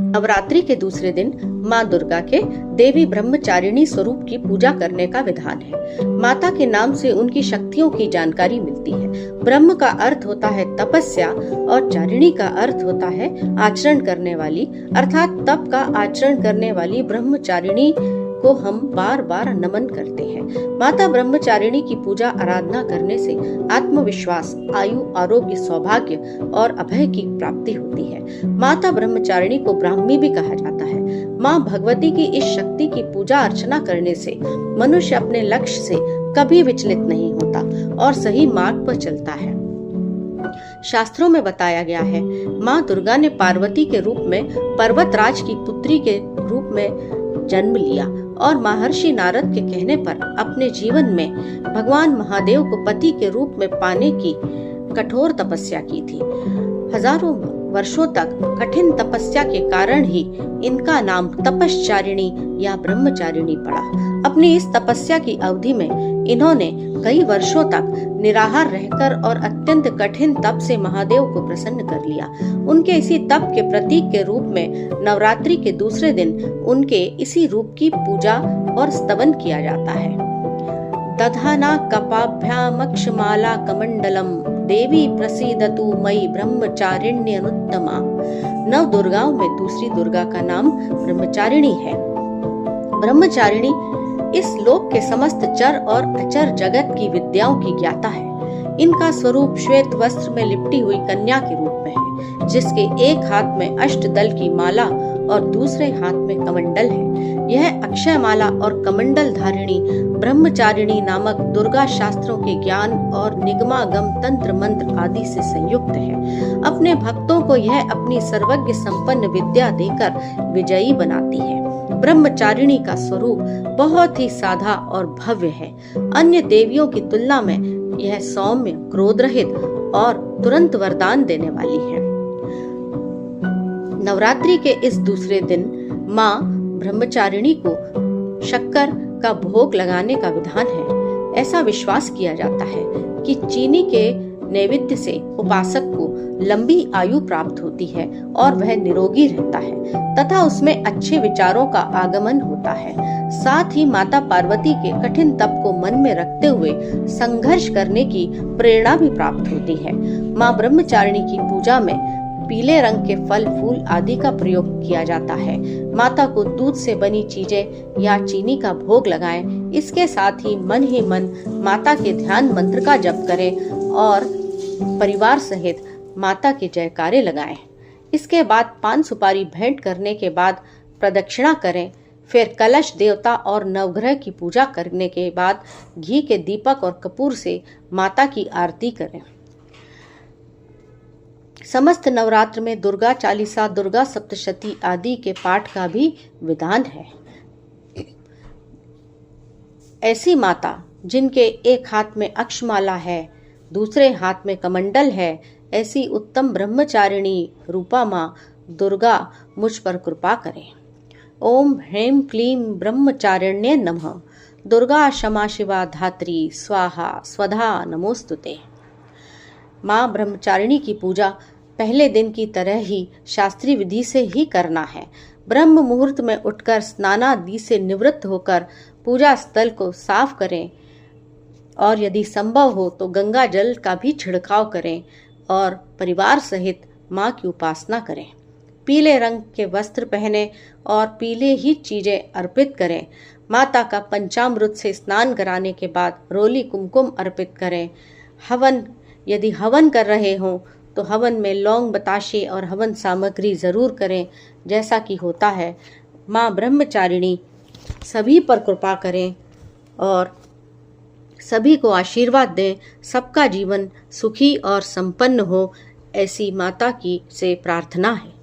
नवरात्रि के दूसरे दिन माँ दुर्गा के देवी ब्रह्मचारिणी स्वरूप की पूजा करने का विधान है। माता के नाम से उनकी शक्तियों की जानकारी मिलती है। ब्रह्म का अर्थ होता है तपस्या और चारिणी का अर्थ होता है आचरण करने वाली, अर्थात तप का आचरण करने वाली ब्रह्मचारिणी को हम बार बार नमन करते हैं। माता ब्रह्मचारिणी की पूजा आराधना करने से आत्मविश्वास, आयु, आरोग्य, सौभाग्य और अभय की प्राप्ति होती है। माता ब्रह्मचारिणी को ब्राह्मी भी कहा जाता है। माँ भगवती की इस शक्ति की पूजा अर्चना करने से मनुष्य अपने लक्ष्य से कभी विचलित नहीं होता और सही मार्ग पर चलता है। शास्त्रों में बताया गया है, माँ दुर्गा ने पार्वती के रूप में पर्वतराज की पुत्री के रूप में जन्म लिया और महर्षि नारद के कहने पर अपने जीवन में भगवान महादेव को पति के रूप में पाने की कठोर तपस्या की थी। हजारों वर्षों तक कठिन तपस्या के कारण ही इनका नाम तपश्चारिणी या ब्रह्मचारिणी पड़ा। अपनी इस तपस्या की अवधि में इन्होंने कई वर्षों तक निराहार रहकर और अत्यंत कठिन तप से महादेव को प्रसन्न कर लिया। उनके इसी तप के प्रतीक के रूप में नवरात्रि के दूसरे दिन उनके इसी रूप की पूजा और स्तवन किया जाता है। दधाना कपाभ्यामक्षमाला कमंडलम देवी प्रसीदतु मयि ब्रह्मचारिण्यनुत्तमा। नव दुर्गाओं में दूसरी दुर्गा का नाम ब्रह्मचारिणी है। ब्रह्मचारिणी इस लोक के समस्त चर और अचर जगत की विद्याओं की ज्ञाता है। इनका स्वरूप श्वेत वस्त्र में लिपटी हुई कन्या के रूप में है, जिसके एक हाथ में अष्टदल की माला और दूसरे हाथ में कमंडल है। यह अक्षय माला और कमंडल धारिणी ब्रह्मचारिणी नामक दुर्गा शास्त्रों के ज्ञान और निगमागम तंत्र मंत्र आदि से संयुक्त है। अपने भक्तों को यह अपनी सर्वज्ञ संपन्न विद्या देकर विजयी बनाती है। ब्रह्मचारिणी का स्वरूप बहुत ही साधा और भव्य है। अन्य देवियों की तुलना में यह सौम्य, क्रोध रहित और तुरंत वरदान देने वाली है। नवरात्रि के इस दूसरे दिन माँ ब्रह्मचारिणी को शक्कर का भोग लगाने का विधान है। ऐसा विश्वास किया जाता है कि चीनी के नैवेद्य से उपासक को लंबी आयु प्राप्त होती है और वह निरोगी रहता है तथा उसमें अच्छे विचारों का आगमन होता है। साथ ही माता पार्वती के कठिन तप को मन में रखते हुए संघर्ष करने की प्रेरणा भी प्राप्त होती है। माँ ब्रह्मचारिणी की पूजा में पीले रंग के फल, फूल आदि का प्रयोग किया जाता है। माता को दूध से बनी चीजें या चीनी का भोग लगाएं। इसके साथ ही मन माता के ध्यान मंत्र का जप करें और परिवार सहित माता के जयकारे लगाएं। इसके बाद पान सुपारी भेंट करने के बाद प्रदक्षिणा करें। फिर कलश, देवता और नवग्रह की पूजा करने के बाद घी के दीपक और कपूर से माता की आरती करें। समस्त नवरात्र में दुर्गा चालीसा, दुर्गा सप्तशती आदि के पाठ का भी विधान है। ऐसी माता जिनके एक हाथ में अक्षमाला है, दूसरे हाथ में कमंडल है, ऐसी उत्तम ब्रह्मचारिणी रूपा माँ दुर्गा मुझ पर कृपा करें। ओम ह्रीं क्लीं ब्रह्मचारिण्ये नमः। दुर्गा क्षमा शिवा धात्री स्वाहा स्वधा नमोस्तुते। माँ ब्रह्मचारिणी की पूजा पहले दिन की तरह ही शास्त्रीय विधि से ही करना है। ब्रह्म मुहूर्त में उठकर स्नानादि से निवृत्त होकर पूजा स्थल को साफ करें और यदि संभव हो तो गंगा जल का भी छिड़काव करें और परिवार सहित माँ की उपासना करें। पीले रंग के वस्त्र पहने और पीले ही चीजें अर्पित करें। माता का पंचामृत से स्नान कराने के बाद रोली कुमकुम अर्पित करें। यदि हवन कर रहे हों तो हवन में लौंग, बताशे और हवन सामग्री जरूर करें, जैसा कि होता है। माँ ब्रह्मचारिणी सभी पर कृपा करें और सभी को आशीर्वाद दें। सबका जीवन सुखी और संपन्न हो, ऐसी माता की से प्रार्थना है।